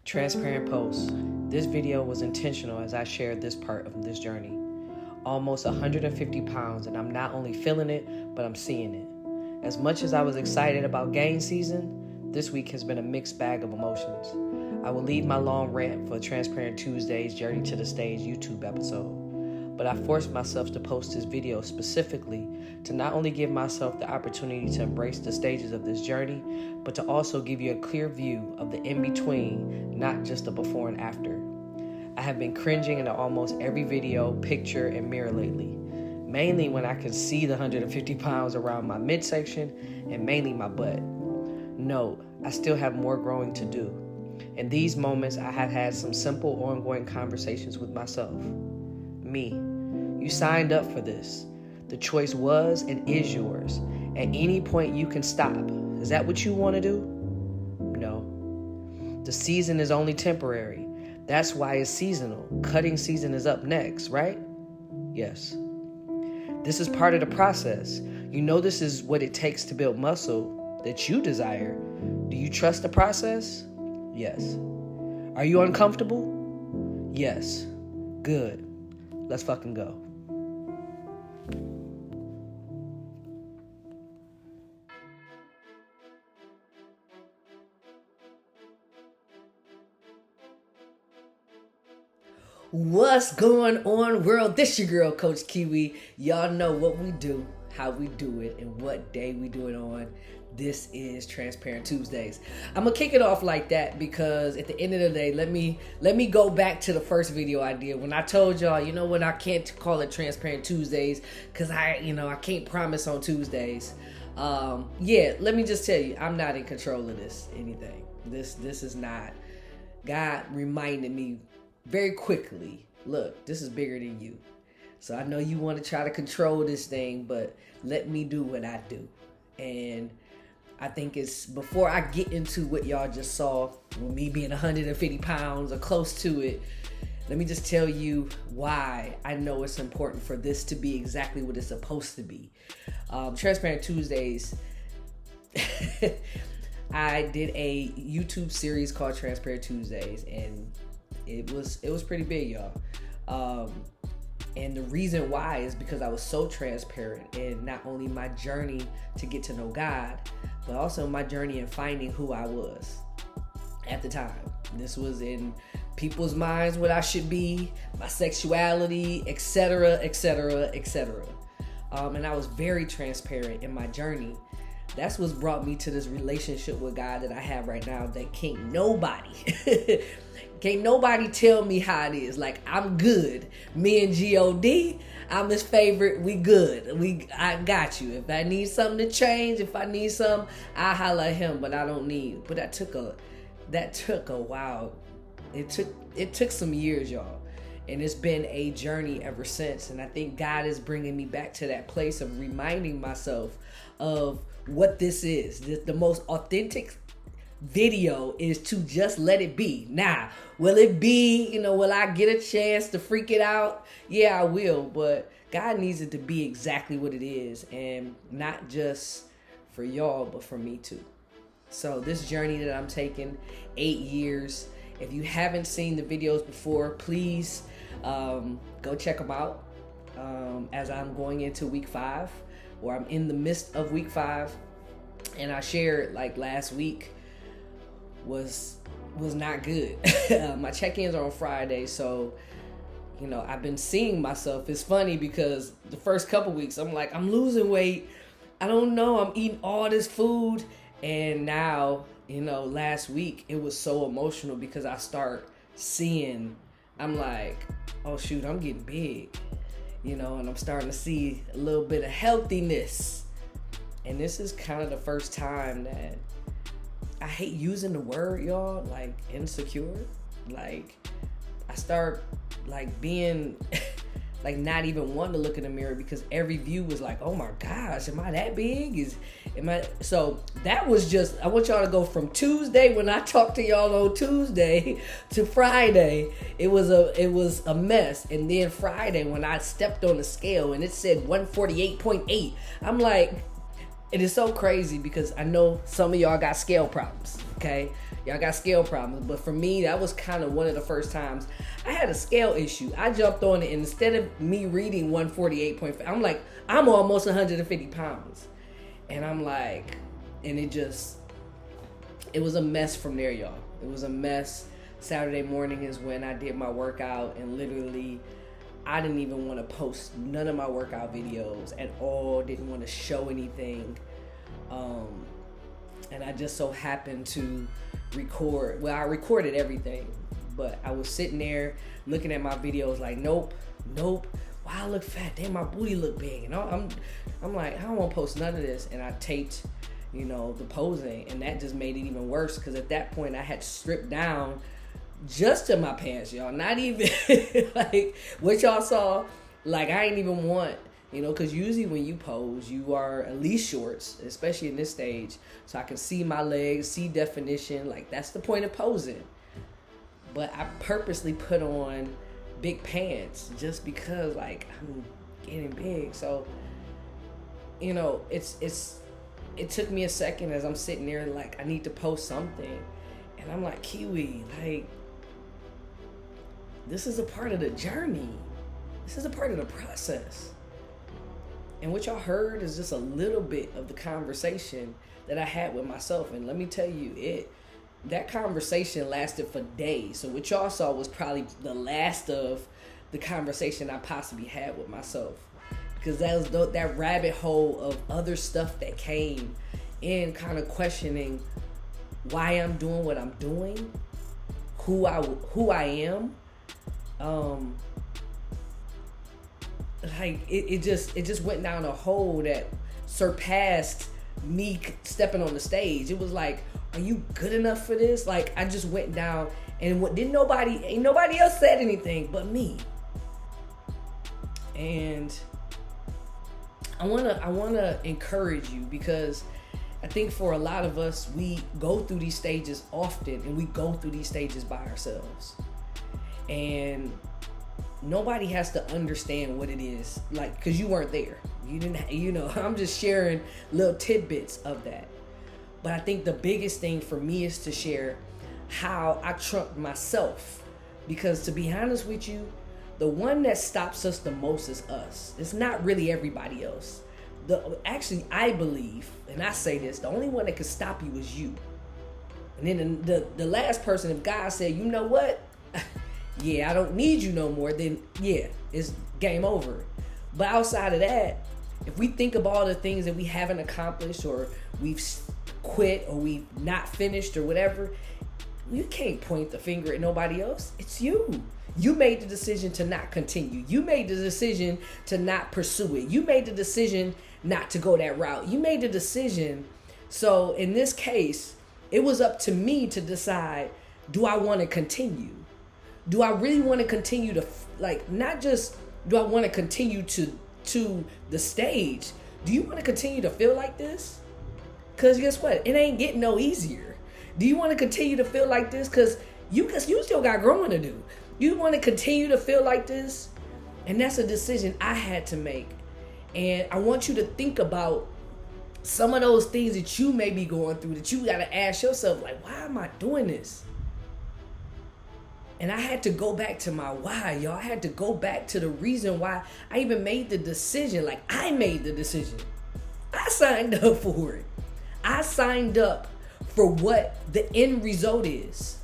Transparent post. This video was intentional as I shared this part of this journey. Almost 150 pounds, and I'm not only feeling it, but I'm seeing it. As much as I was excited about gain season, this week has been a mixed bag of emotions. I will leave my long rant for Transparent Tuesday's Journey to the Stage YouTube episode. But I forced myself to post this video specifically to not only give myself the opportunity to embrace the stages of this journey, but to also give you a clear view of the in-between, not just the before and after. I have been cringing into almost every video, picture, and mirror lately, mainly when I can see the 150 pounds around my midsection and mainly my butt. Note, I still have more growing to do. In these moments, I have had some simple ongoing conversations with myself. Me, you signed up for this. The choice was and is yours. At any point you can stop. Is that what you want to do? No. The season is only temporary. That's why it's seasonal. Cutting season is up next, right? Yes. This is part of the process. You know this is what it takes to build muscle that you desire. Do you trust the process? Yes. Are you uncomfortable? Yes. Good. Let's fucking go. What's going on, world? This your girl, Coach Kiwi. Y'all know what we do, how we do it, and what day we do it on. This is Transparent Tuesdays. I'm gonna kick it off like that because at the end of the day, let me go back to the first video I did when I told y'all, you know what, I can't call it Transparent Tuesdays because I can't promise on Tuesdays. Let me just tell you, I'm not in control of anything. This is not. God reminded me very quickly, look, this is bigger than you. So I know you want to try to control this thing, but let me do what I do. And I think it's before I get into what y'all just saw, with me being 150 pounds or close to it, let me just tell you why I know it's important for this to be exactly what it's supposed to be. Transparent Tuesdays, I did a YouTube series called Transparent Tuesdays, and it was pretty big, y'all. And the reason why is because I was so transparent in not only my journey to get to know God, but also my journey in finding who I was at the time. This was in people's minds what I should be, my sexuality, etc., etc., etc. And I was very transparent in my journey. That's what's brought me to this relationship with God that I have right now that can't nobody tell me how it is. Like, I'm good. Me and G.O.D., I'm his favorite. We good. I got you. If I need something to change, if I need something, I holler at him, but I don't need. But that took a while. It took some years, y'all. And it's been a journey ever since. And I think God is bringing me back to that place of reminding myself of what this is. The most authentic video is to just let it be. Now, will it be, will I get a chance to freak it out? Yeah, I will. But God needs it to be exactly what it is. And not just for y'all, but for me too. So this journey that I'm taking, 8 years. If you haven't seen the videos before, please go check them out as I'm going into week 5, or I'm in the midst of week 5. And I shared like last week was not good. My check-ins are on Friday, so I've been seeing myself. It's funny because the first couple weeks I'm like, I'm losing weight. I don't know, I'm eating all this food, and now last week it was so emotional because I start seeing, I'm like, oh shoot, I'm getting big, and I'm starting to see a little bit of healthiness. And this is kind of the first time that I hate using the word, y'all, like insecure. Like I start like being like not even wanting to look in the mirror because every view was like, oh my gosh, am I that big? So that was just, I want y'all to go from Tuesday when I talked to y'all on Tuesday to Friday. It was a mess. And then Friday when I stepped on the scale and it said 148.8, I'm like, it is so crazy because I know some of y'all got scale problems, okay? Y'all got scale problems, but for me, that was kind of one of the first times I had a scale issue. I jumped on it, and instead of me reading 148.5, I'm like, I'm almost 150 pounds. And I'm like, and it was a mess from there, y'all. It was a mess. Saturday morning is when I did my workout, and literally, I didn't even want to post none of my workout videos at all. Didn't want to show anything. And I just so happened to record. Well, I recorded everything, but I was sitting there looking at my videos like, nope. Wow, I look fat. Damn, my booty look big. And I'm like, I don't want to post none of this. And I taped, the posing, and that just made it even worse because at that point I had stripped down just to my pants, y'all. Not even like what y'all saw. Like I ain't even want, because usually when you pose, you are at least shorts, especially in this stage, so I can see my legs, see definition. Like that's the point of posing. But I purposely put on big pants just because, like, I'm getting big. So, it took me a second as I'm sitting there, like, I need to post something, and I'm like, Kiwi, like, this is a part of the journey. This is a part of the process. And what y'all heard is just a little bit of the conversation that I had with myself. And let me tell you, that conversation lasted for days. So what y'all saw was probably the last of the conversation I possibly had with myself. Because that was that rabbit hole of other stuff that came in, kind of questioning why I'm doing what I'm doing, who I am. Like it just went down a hole that surpassed me stepping on the stage. It was like, are you good enough for this? Like I just went down, and ain't nobody else said anything but me. And I wanna encourage you, because I think for a lot of us, we go through these stages often, and we go through these stages by ourselves. And nobody has to understand what it is, like, because you weren't there. You didn't, I'm just sharing little tidbits of that. But I think the biggest thing for me is to share how I trumped myself. Because to be honest with you, the one that stops us the most is us. It's not really everybody else. Actually, I believe, and I say this, the only one that can stop you is you. And then the last person, if God said, you know what? Yeah, I don't need you no more, then yeah, it's game over. But outside of that, if we think of all the things that we haven't accomplished, or we've quit, or we've not finished, or whatever, you can't point the finger at nobody else. It's you. You made the decision to not continue. You made the decision to not pursue it. You made the decision not to go that route. You made the decision. So in this case, it was up to me to decide, do I want to continue? Do I really want to continue to, like, not just do I want to continue to the stage? Do you want to continue to feel like this? Because guess what? It ain't getting no easier. Do you want to continue to feel like this? Because you still got growing to do. You want to continue to feel like this? And that's a decision I had to make. And I want you to think about some of those things that you may be going through, that you got to ask yourself, like, why am I doing this? And I had to go back to my why, y'all. I had to go back to the reason why I even made the decision. Like, I made the decision. I signed up for it. I signed up for what the end result is.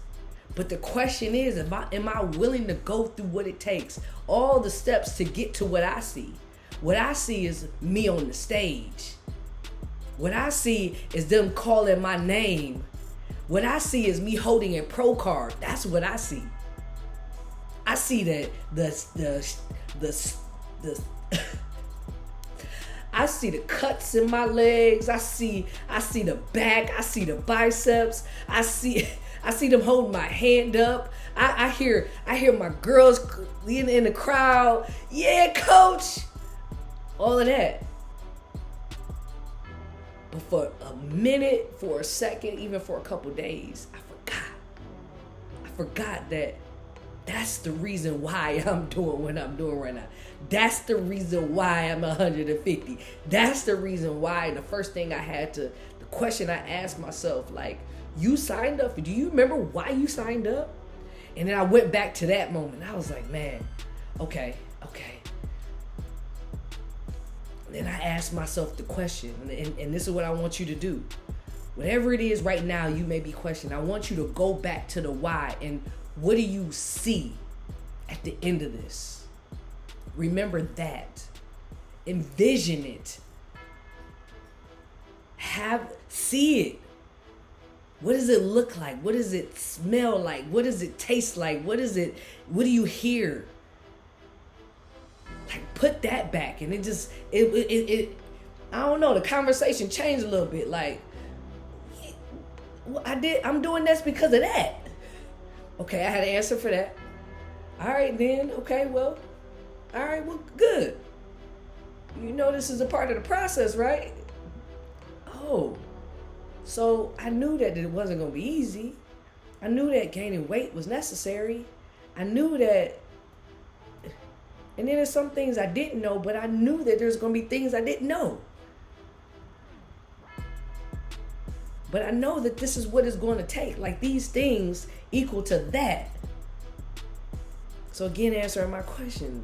But the question is, am I willing to go through what it takes? All the steps to get to what I see. What I see is me on the stage. What I see is them calling my name. What I see is me holding a pro card. That's what I see. I see that I see the cuts in my legs. I see the back. I see the biceps. I see them holding my hand up. I hear my girls in the crowd. Yeah, coach. All of that. But for a minute, for a second, even for a couple days, I forgot that That's the reason why I'm doing what I'm doing right now. That's the reason why I'm 150. That's the reason why the question I asked myself, like, you signed up. Do you remember why you signed up? And then I went back to that moment. I was like, man, okay. Then I asked myself the question, and this is what I want you to do. Whatever it is right now you may be questioning, I want you to go back to the why, and what do you see at the end of this? Remember that. Envision it. See it. What does it look like? What does it smell like? What does it taste like? What do you hear? Like, put that back. And I don't know, the conversation changed a little bit. Like, I'm doing this because of that. Okay, I had an answer for that. All right, then. Okay, well, all right, well, good. You know this is a part of the process, right? Oh, so I knew that it wasn't going to be easy. I knew that gaining weight was necessary. I knew that, and then there's some things I didn't know, but I knew that there's going to be things I didn't know. But I know that this is what it's going to take. Like, these things equal to that. So again, answering my question,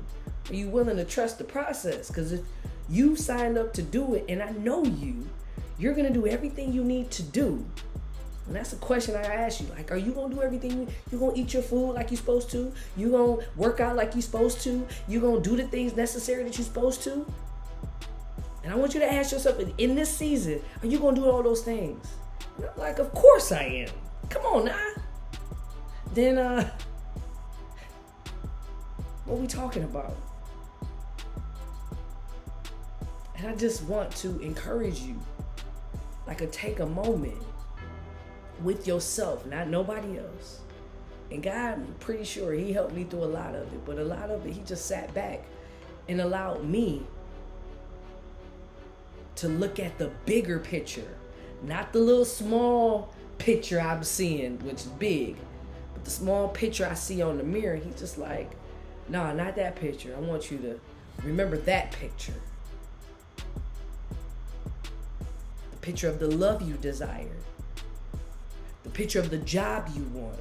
are you willing to trust the process? Because if you signed up to do it, and I know you're going to do everything you need to do. And that's a question I ask you. Like, are you going to do everything? You going to eat your food like you're supposed to? You going to work out like you're supposed to? You going to do the things necessary that you're supposed to? And I want you to ask yourself, in this season, are you going to do all those things? And I'm like, of course I am. Come on now. Then, what we talking about? And I just want to encourage you, like, take a moment with yourself, not nobody else. And God, I'm pretty sure he helped me through a lot of it, but a lot of it, he just sat back and allowed me to look at the bigger picture, not the little small picture I'm seeing, which is big, but the small picture I see on the mirror. He's just like, no, not that picture. I want you to remember that picture. The picture of the love you desire. The picture of the job you want.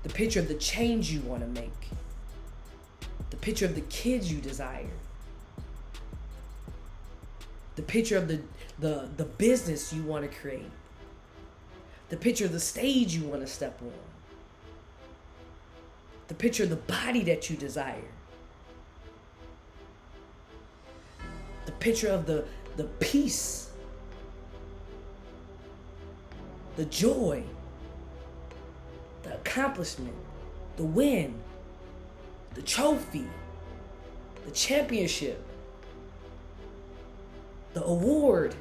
The picture of the change you want to make. The picture of the kids you desire. The picture of the business you want to create. The picture of the stage you want to step on. The picture of the body that you desire. The picture of the peace. The joy. The accomplishment. The win. The trophy. The championship. The award.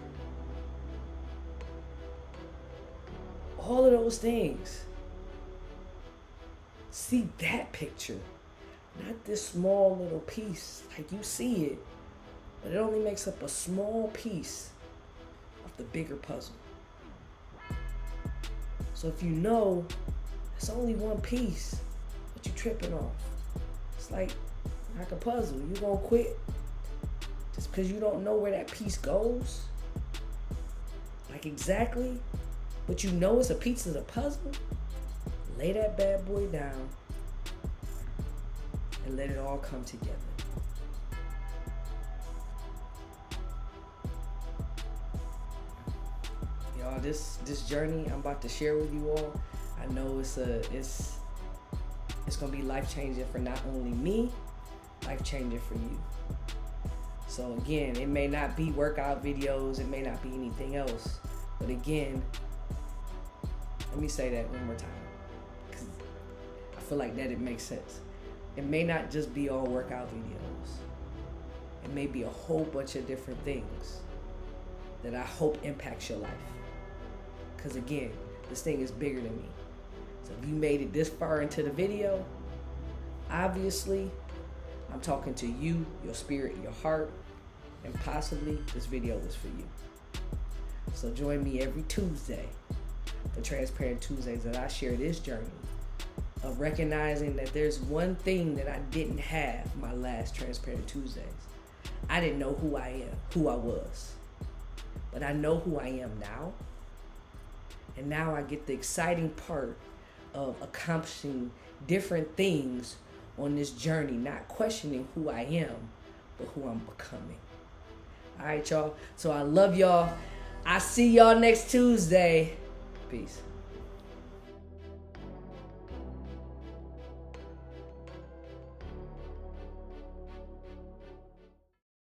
All of those things. See that picture, not this small little piece. Like, you see it, but it only makes up a small piece of the bigger puzzle. So if you know it's only one piece, what you tripping off? It's like a puzzle. You gonna quit just because you don't know where that piece goes? Like, exactly, but you know it's a piece of the puzzle? Lay that bad boy down and let it all come together. Y'all, this journey I'm about to share with you all, I know it's gonna be life-changing for not only me, life-changing for you. So again, it may not be workout videos, it may not be anything else, but again, let me say that one more time. I feel like that it makes sense. It may not just be all workout videos. It may be a whole bunch of different things that I hope impacts your life. Because again, this thing is bigger than me. So if you made it this far into the video, obviously I'm talking to you, your spirit, your heart, and possibly this video was for you. So join me every Tuesday for Transparent Tuesdays as I share this journey of recognizing that there's one thing that I didn't have my last Transparent Tuesdays. I didn't know who I am, who I was. But I know who I am now. And now I get the exciting part of accomplishing different things on this journey, not questioning who I am, but who I'm becoming. All right, y'all. So I love y'all. I see y'all next Tuesday. Peace.